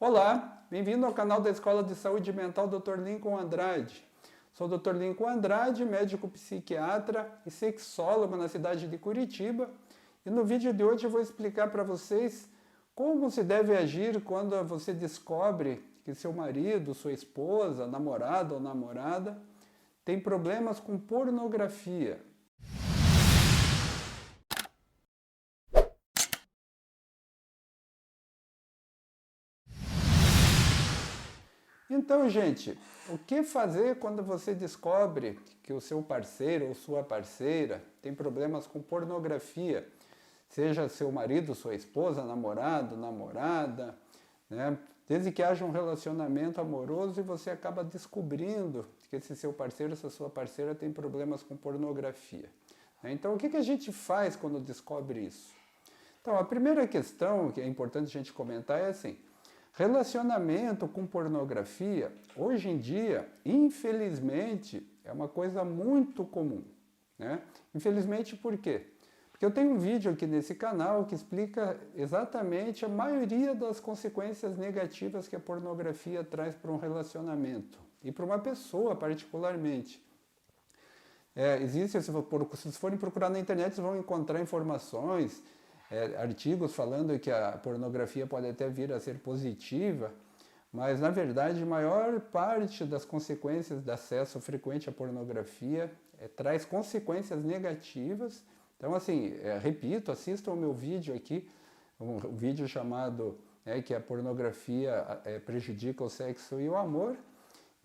Olá, bem-vindo ao canal da Escola de Saúde Mental Dr. Lincoln Andrade. Sou o Dr. Lincoln Andrade, médico psiquiatra e sexólogo na cidade de Curitiba. E no vídeo de hoje eu vou explicar para vocês como se deve agir quando você descobre que seu marido, sua esposa, namorado ou namorada tem problemas com pornografia. Então, gente, o que fazer quando você descobre que o seu parceiro ou sua parceira tem problemas com pornografia? Seja seu marido, sua esposa, namorado, namorada, né? Desde que haja um relacionamento amoroso e você acaba descobrindo que esse seu parceiro, essa sua parceira tem problemas com pornografia. Então, o que a gente faz quando descobre isso? Então, a primeira questão que é importante a gente comentar é assim: relacionamento com pornografia, hoje em dia, infelizmente, é uma coisa muito comum, né? Infelizmente, por quê? Porque eu tenho um vídeo aqui nesse canal que explica exatamente a maioria das consequências negativas que a pornografia traz para um relacionamento e para uma pessoa particularmente. Existe, se vocês forem procurar na internet, vocês vão encontrar informações, artigos falando que a pornografia pode até vir a ser positiva, mas na verdade a maior parte das consequências do acesso frequente à pornografia traz consequências negativas. Então, assim, repito, assistam o meu vídeo aqui, um vídeo chamado que a pornografia prejudica o sexo e o amor,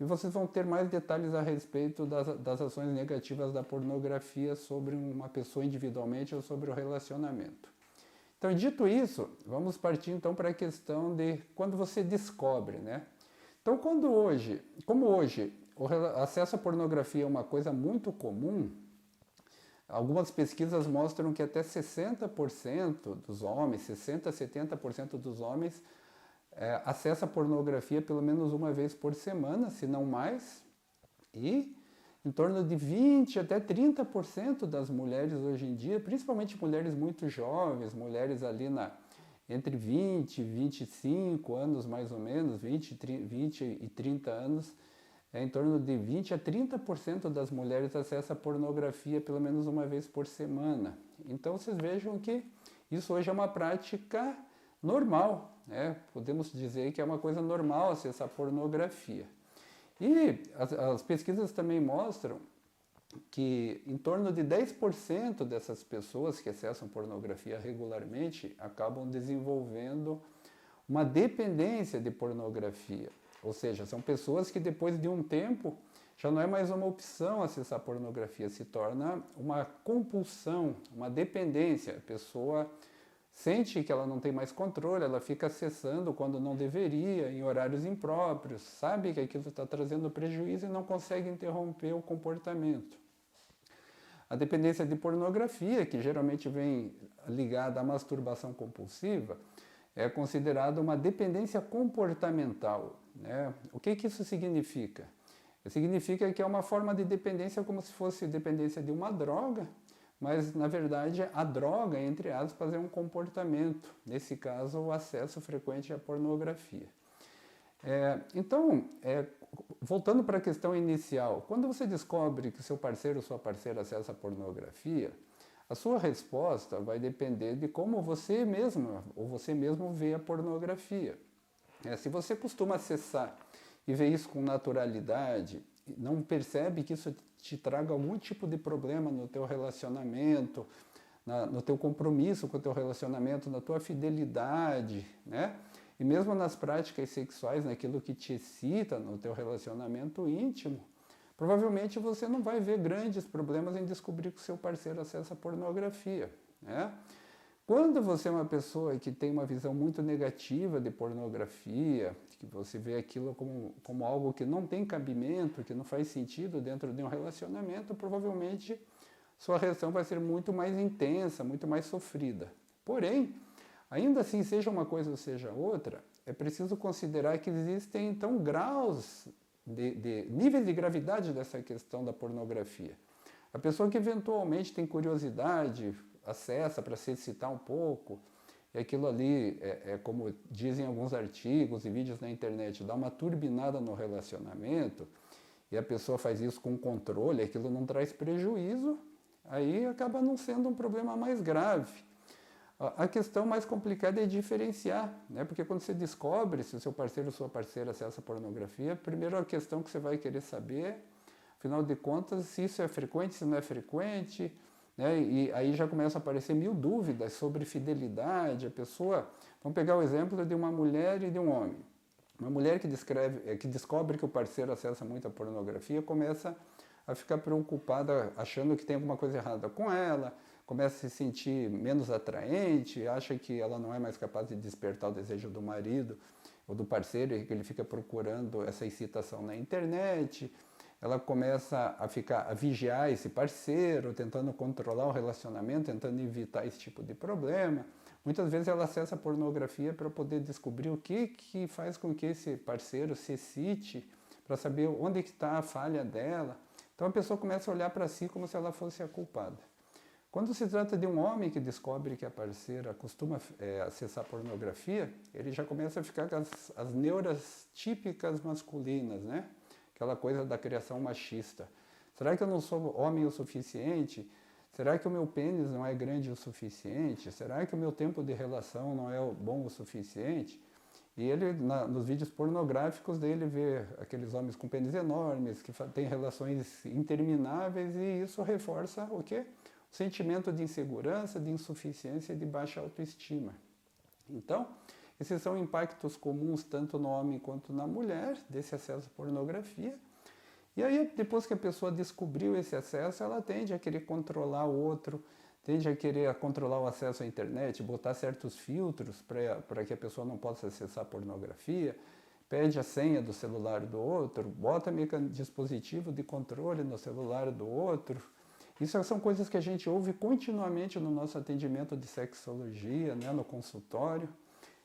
e vocês vão ter mais detalhes a respeito das ações negativas da pornografia sobre uma pessoa individualmente ou sobre o relacionamento. Então, dito isso, vamos partir então para a questão de quando você descobre, né? Então, como hoje o acesso à pornografia é uma coisa muito comum, algumas pesquisas mostram que até 60% dos homens, 60% a 70% dos homens acessa a pornografia pelo menos uma vez por semana, se não mais, e em torno de 20% até 30% das mulheres hoje em dia, principalmente mulheres muito jovens, mulheres ali entre 20 e 25 anos mais ou menos, 20 e 30 anos, em torno de 20 a 30% das mulheres acessa a pornografia pelo menos uma vez por semana. Então vocês vejam que isso hoje é uma prática normal, né? Podemos dizer que é uma coisa normal acessar pornografia. E as pesquisas também mostram que em torno de 10% dessas pessoas que acessam pornografia regularmente acabam desenvolvendo uma dependência de pornografia. Ou seja, são pessoas que depois de um tempo já não é mais uma opção acessar pornografia, se torna uma compulsão, uma dependência. A pessoa sente que ela não tem mais controle, ela fica acessando quando não deveria, em horários impróprios, sabe que aquilo está trazendo prejuízo e não consegue interromper o comportamento. A dependência de pornografia, que geralmente vem ligada à masturbação compulsiva, é considerada uma dependência comportamental, né? O que isso significa? Significa que é uma forma de dependência como se fosse dependência de uma droga, mas na verdade a droga, entre aspas, é um comportamento, nesse caso o acesso frequente à pornografia. Então, voltando para a questão inicial, quando você descobre que seu parceiro ou sua parceira acessa a pornografia, a sua resposta vai depender de como você mesma ou você mesmo vê a pornografia. Se você costuma acessar e vê isso com naturalidade, não percebe que isso te traga algum tipo de problema no teu relacionamento, no teu compromisso com o teu relacionamento, na tua fidelidade, né? E mesmo nas práticas sexuais, naquilo que te excita no teu relacionamento íntimo, provavelmente você não vai ver grandes problemas em descobrir que o seu parceiro acessa a pornografia, né? Quando você é uma pessoa que tem uma visão muito negativa de pornografia, que você vê aquilo como algo que não tem cabimento, que não faz sentido dentro de um relacionamento, provavelmente sua reação vai ser muito mais intensa, muito mais sofrida. Porém, ainda assim, seja uma coisa ou seja outra, é preciso considerar que existem, então, graus níveis de gravidade dessa questão da pornografia. A pessoa que eventualmente tem curiosidade, acessa para se excitar um pouco, que aquilo ali como dizem alguns artigos e vídeos na internet, dá uma turbinada no relacionamento, e a pessoa faz isso com controle, aquilo não traz prejuízo, aí acaba não sendo um problema mais grave. A questão mais complicada é diferenciar, né? Porque quando você descobre se o seu parceiro ou sua parceira acessa pornografia, primeiro a questão que você vai querer saber, afinal de contas, se isso é frequente, se não é frequente, né? E aí já começam a aparecer mil dúvidas sobre fidelidade. A pessoa, vamos pegar o exemplo de uma mulher e de um homem. Uma mulher que descobre que o parceiro acessa muita pornografia começa a ficar preocupada, achando que tem alguma coisa errada com ela, começa a se sentir menos atraente, acha que ela não é mais capaz de despertar o desejo do marido ou do parceiro e que ele fica procurando essa excitação na internet. Ela começa a vigiar esse parceiro, tentando controlar o relacionamento, tentando evitar esse tipo de problema. Muitas vezes ela acessa a pornografia para poder descobrir o que faz com que esse parceiro se excite, para saber onde está a falha dela. Então a pessoa começa a olhar para si como se ela fosse a culpada. Quando se trata de um homem que descobre que a parceira costuma acessar pornografia, ele já começa a ficar com as neuras típicas masculinas, né? Aquela coisa da criação machista. Será que eu não sou homem o suficiente? Será que o meu pênis não é grande o suficiente? Será que o meu tempo de relação não é bom o suficiente? E ele, nos vídeos pornográficos dele, vê aqueles homens com pênis enormes, que têm relações intermináveis, e isso reforça o quê? O sentimento de insegurança, de insuficiência e de baixa autoestima. Então, esses são impactos comuns tanto no homem quanto na mulher, desse acesso à pornografia. E aí, depois que a pessoa descobriu esse acesso, ela tende a querer controlar o outro, tende a querer controlar o acesso à internet, botar certos filtros para que a pessoa não possa acessar a pornografia, pede a senha do celular do outro, bota dispositivo de controle no celular do outro. Isso são coisas que a gente ouve continuamente no nosso atendimento de sexologia, né, no consultório.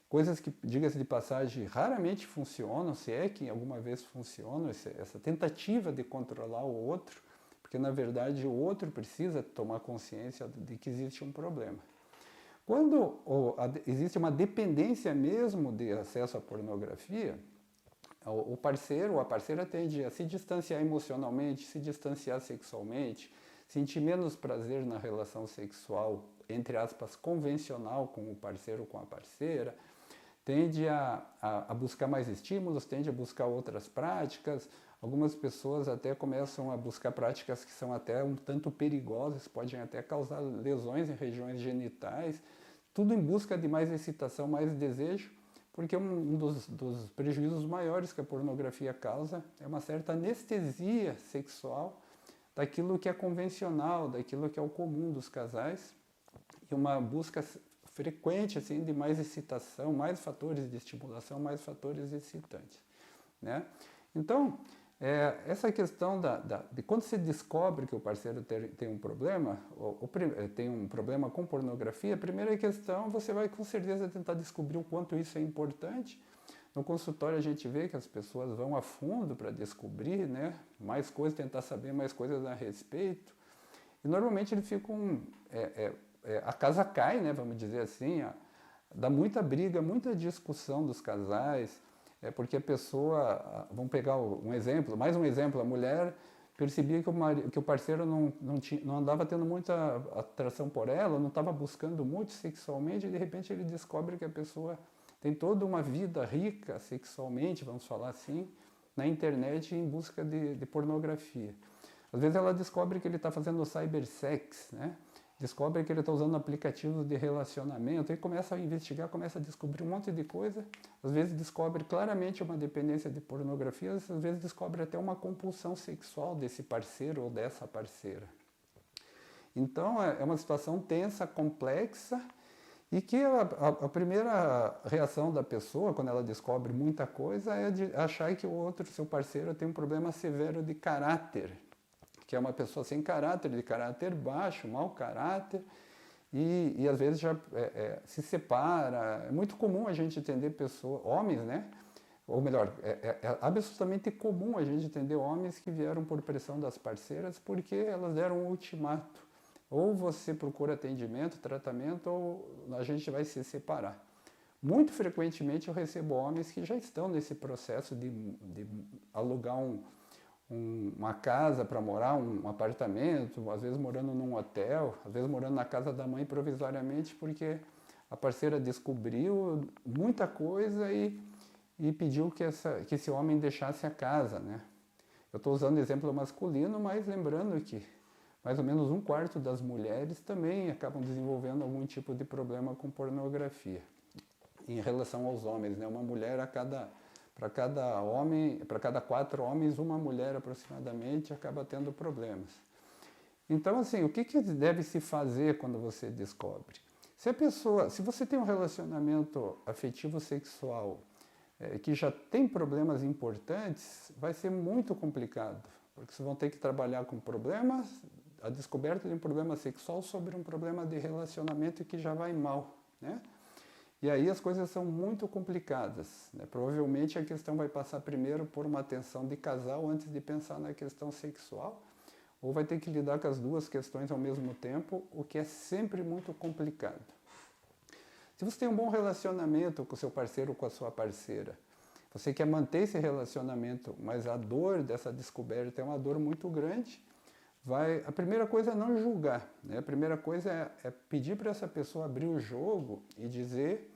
Coisas que, diga-se de passagem, raramente funcionam, se é que alguma vez funcionam, essa tentativa de controlar o outro, porque na verdade o outro precisa tomar consciência de que existe um problema. Quando existe uma dependência mesmo de acesso à pornografia, o parceiro ou a parceira tende a se distanciar emocionalmente, se distanciar sexualmente, sentir menos prazer na relação sexual, entre aspas, convencional com o parceiro ou com a parceira, tende a buscar mais estímulos, tende a buscar outras práticas. Algumas pessoas até começam a buscar práticas que são até um tanto perigosas, podem até causar lesões em regiões genitais, tudo em busca de mais excitação, mais desejo, porque um dos prejuízos maiores que a pornografia causa é uma certa anestesia sexual daquilo que é convencional, daquilo que é o comum dos casais, e uma busca frequente assim, de mais excitação, mais fatores de estimulação, mais fatores excitantes, né? Então, essa questão de quando se descobre que o parceiro tem um problema, tem um problema com pornografia, a primeira questão, você vai com certeza tentar descobrir o quanto isso é importante. No consultório a gente vê que as pessoas vão a fundo para descobrir, né, mais coisas, tentar saber mais coisas a respeito. E normalmente eles ficam, a casa cai, né, vamos dizer assim, dá muita briga, muita discussão dos casais, porque a pessoa, vamos pegar um exemplo, mais um exemplo, a mulher percebia que o parceiro não andava tendo muita atração por ela, não estava buscando muito sexualmente, e de repente ele descobre que a pessoa tem toda uma vida rica sexualmente, vamos falar assim, na internet em busca de pornografia. Às vezes ela descobre que ele está fazendo cybersex, né? Descobre que ele está usando aplicativos de relacionamento e começa a investigar, começa a descobrir um monte de coisa. Às vezes descobre claramente uma dependência de pornografia, às vezes descobre até uma compulsão sexual desse parceiro ou dessa parceira. Então é uma situação tensa, complexa, e que a primeira reação da pessoa, quando ela descobre muita coisa, é de achar que o outro, seu parceiro, tem um problema severo de caráter, que é uma pessoa sem caráter, de caráter baixo, mau caráter, e às vezes já se separa. É muito comum a gente entender pessoas, homens, né? Ou melhor, é absolutamente comum a gente entender homens que vieram por pressão das parceiras porque elas deram um ultimato. ou você procura atendimento, tratamento, ou a gente vai se separar. Muito frequentemente eu recebo homens que já estão nesse processo de alugar uma casa para morar, um apartamento, às vezes morando num hotel, às vezes morando na casa da mãe provisoriamente, porque a parceira descobriu muita coisa e pediu que esse homem deixasse a casa, né? Eu estou usando exemplo masculino, mas lembrando que mais ou menos 1/4 das mulheres também acabam desenvolvendo algum tipo de problema com pornografia. Em relação aos homens, né? Uma mulher para cada 4 homens, uma mulher aproximadamente acaba tendo problemas. Então, assim, o que deve se fazer quando você descobre? Se você tem um relacionamento afetivo sexual que já tem problemas importantes, vai ser muito complicado, porque vocês vão ter que trabalhar com problemas, a descoberta de um problema sexual sobre um problema de relacionamento que já vai mal, né? E aí as coisas são muito complicadas, né? Provavelmente a questão vai passar primeiro por uma atenção de casal antes de pensar na questão sexual, ou vai ter que lidar com as duas questões ao mesmo tempo, o que é sempre muito complicado. Se você tem um bom relacionamento com o seu parceiro ou com a sua parceira, você quer manter esse relacionamento, mas a dor dessa descoberta é uma dor muito grande, a primeira coisa é não julgar, né? A primeira coisa é pedir para essa pessoa abrir o jogo e dizer,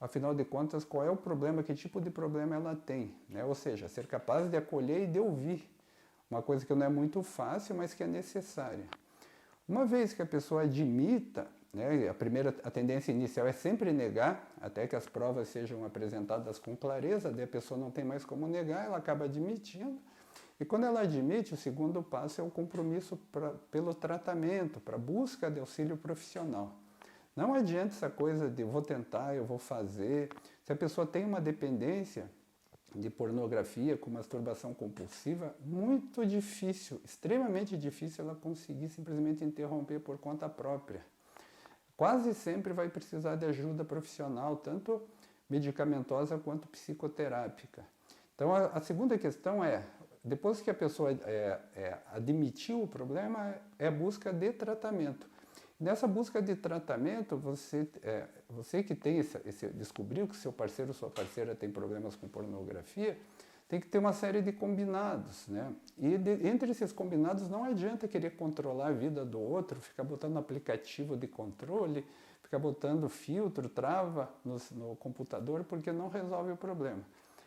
afinal de contas, qual é o problema, que tipo de problema ela tem, né? Ou seja, ser capaz de acolher e de ouvir, uma coisa que não é muito fácil, mas que é necessária. Uma vez que a pessoa admita, né, a tendência inicial é sempre negar, até que as provas sejam apresentadas com clareza, daí a pessoa não tem mais como negar, ela acaba admitindo. E quando ela admite, o segundo passo é o compromisso pelo tratamento, para a busca de auxílio profissional. Não adianta essa coisa de vou tentar, eu vou fazer. Se a pessoa tem uma dependência de pornografia com masturbação compulsiva, muito difícil, extremamente difícil ela conseguir simplesmente interromper por conta própria. Quase sempre vai precisar de ajuda profissional, tanto medicamentosa quanto psicoterápica. Então a segunda questão é, depois que a pessoa admitiu o problema, é a busca de tratamento. Nessa busca de tratamento, você que descobriu que seu parceiro ou sua parceira tem problemas com pornografia, tem que ter uma série de combinados, né? E entre esses combinados não adianta querer controlar a vida do outro, ficar botando aplicativo de controle, ficar botando filtro, trava no computador, porque não resolve o problema.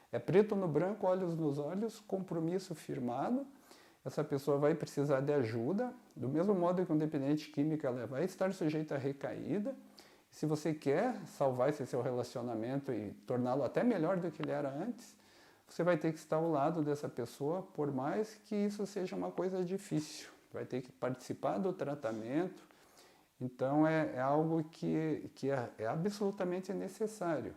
É preto no branco, olhos nos olhos, compromisso firmado. Essa pessoa vai precisar de ajuda, do mesmo modo que um dependente químico ela vai estar sujeita a recaída. Se você quer salvar esse seu relacionamento e torná-lo até melhor do que ele era antes, você vai ter que estar ao lado dessa pessoa, por mais que isso seja uma coisa difícil. Vai ter que participar do tratamento. Então é algo que é absolutamente necessário.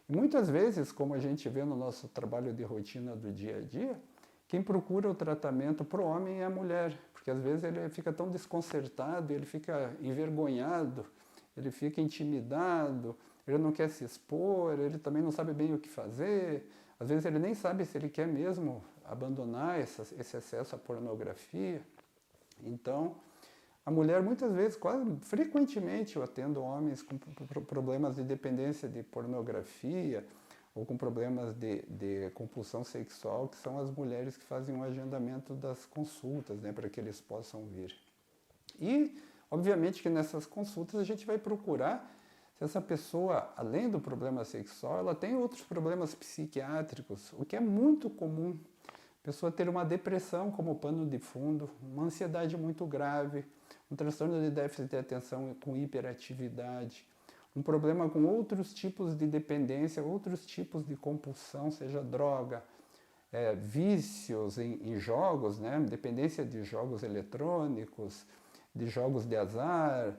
E muitas vezes, como a gente vê no nosso trabalho de rotina do dia a dia, quem procura o tratamento para o homem é a mulher, porque às vezes ele fica tão desconcertado, ele fica envergonhado, ele fica intimidado, ele não quer se expor, ele também não sabe bem o que fazer, às vezes ele nem sabe se ele quer mesmo abandonar esse acesso à pornografia. Então, a mulher muitas vezes, quase frequentemente eu atendo homens com problemas de dependência de pornografia, ou com problemas de compulsão sexual, que são as mulheres que fazem o agendamento das consultas, né, para que eles possam vir. E, obviamente, que nessas consultas a gente vai procurar se essa pessoa, além do problema sexual, ela tem outros problemas psiquiátricos, o que é muito comum. A pessoa ter uma depressão como pano de fundo, uma ansiedade muito grave, um transtorno de déficit de atenção com hiperatividade, um problema com outros tipos de dependência, outros tipos de compulsão, seja droga, vícios em jogos, né? Dependência de jogos eletrônicos, de jogos de azar,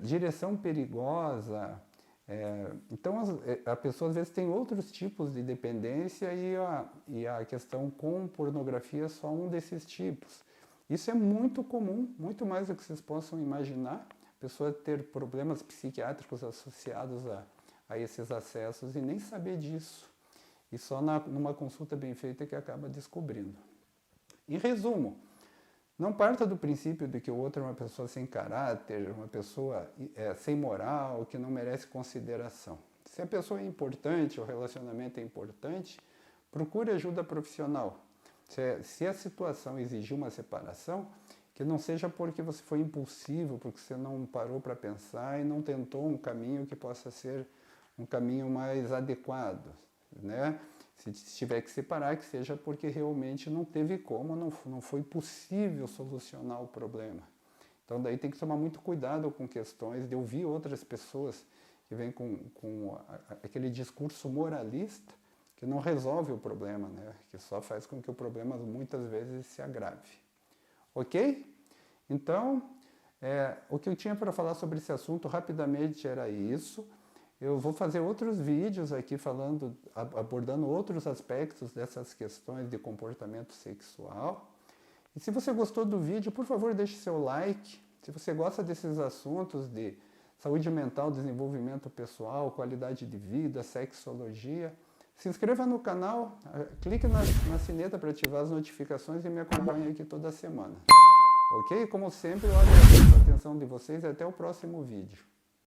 direção perigosa. Então a pessoa às vezes tem outros tipos de dependência e a questão com pornografia é só um desses tipos. Isso é muito comum, muito mais do que vocês possam imaginar. A pessoa ter problemas psiquiátricos associados a esses acessos e nem saber disso. E só numa consulta bem feita que acaba descobrindo. Em resumo, Não parta do princípio de que o outro é uma pessoa sem caráter, uma pessoa sem moral, que não merece consideração. Se a pessoa é importante, o relacionamento é importante, procure ajuda profissional. Se a situação exigir uma separação, que não seja porque você foi impulsivo, porque você não parou para pensar e não tentou um caminho que possa ser um caminho mais adequado, né? Se tiver que separar, que seja porque realmente não teve como, não foi possível solucionar o problema. Então daí tem que tomar muito cuidado com questões de ouvir outras pessoas que vêm com aquele discurso moralista que não resolve o problema, né? Que só faz com que o problema muitas vezes se agrave. Ok? Então, o que eu tinha para falar sobre esse assunto rapidamente era isso. Eu vou fazer outros vídeos aqui abordando outros aspectos dessas questões de comportamento sexual. E se você gostou do vídeo, por favor, deixe seu like. Se você gosta desses assuntos de saúde mental, desenvolvimento pessoal, qualidade de vida, sexologia, se inscreva no canal, clique na sineta para ativar as notificações e me acompanhe aqui toda semana. Ok? Como sempre, eu agradeço a atenção de vocês e até o próximo vídeo.